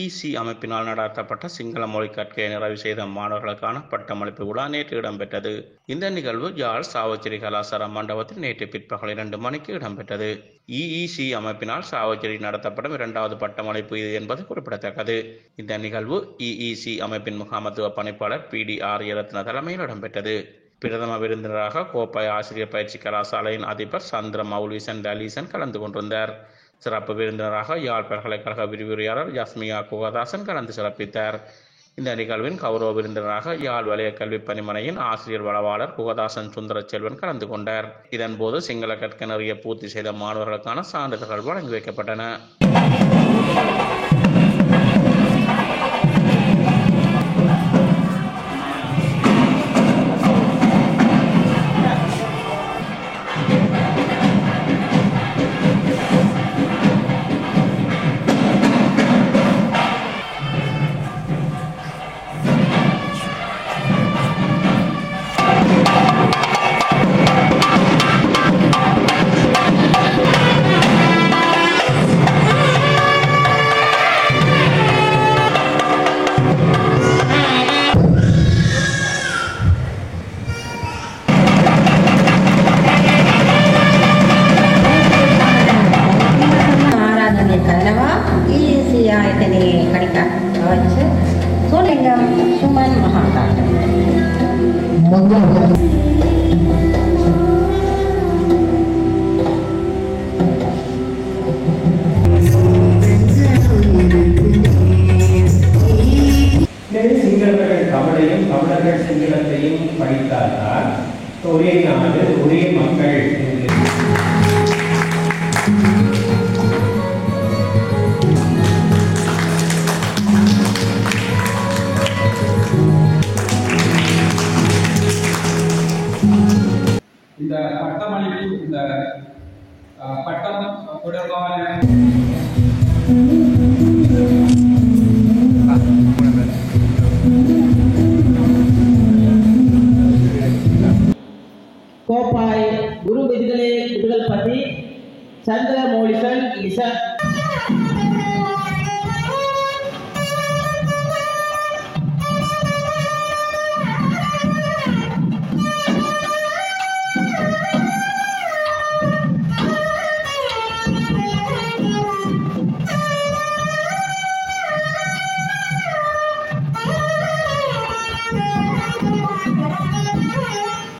EEC அமைப்பினால் நடத்தப்பட்ட சிங்கள மொழி கற்கையை நிறைவு செய்த மாணவர்களுக்கான பட்டமளிப்பு விழா நேற்று இடம்பெற்றது. இந்த நிகழ்வு யாழ் சாவச்சேரி கலாசார மண்டபத்தில் நேற்று பிற்பகல் 2 மணிக்கு இடம்பெற்றது. இஇசி அமைப்பினால் சாவச்சேரி நடத்தப்படும் 2வது பட்டமளிப்பு இது என்பது குறிப்பிடத்தக்கது. இந்த நிகழ்வு இஇசி அமைப்பின் முகாமத்துவ பணிப்பாளர் PD ஆரியரத்ன தலைமையில் இடம்பெற்றது. பிரதம விருந்தினராக கோப்பாய் ஆசிரியர் பயிற்சி கலாசாலையின் அதிபர் சந்திர மௌலிசன் டலீசன் கலந்து கொண்டிருந்தார். சிறப்பு விருந்தினராக யாழ் பல்கலைக்கழக விரிவுரையாளர் யஸ்மியா குகதாசன் கலந்து சிறப்பித்தார். இந்த நிகழ்வின் கௌரவ விருந்தினராக யாழ் வலய கல்வி பணிமனையின் ஆசிரியர் வளவாளர் குகதாசன் சுந்தர செல்வன் கலந்து கொண்டார். இதன்போது சிங்கள கற்க நெறியை பூர்த்தி செய்த மாணவர்களுக்கான சான்றிதழ்கள் வழங்கி வைக்கப்பட்டன. சிங்களர்கள் தமிழையும் தமிழர்கள் சிங்களத்தையும் படித்தால்தான் ஒரே நாடு ஒரே மக்கள். இந்த பட்டமளிப்பு இந்த பட்டம் தொடர்பான கோப்பாய் குரு விதிகளே விடுதல் பற்றி சந்திர மௌலிசன்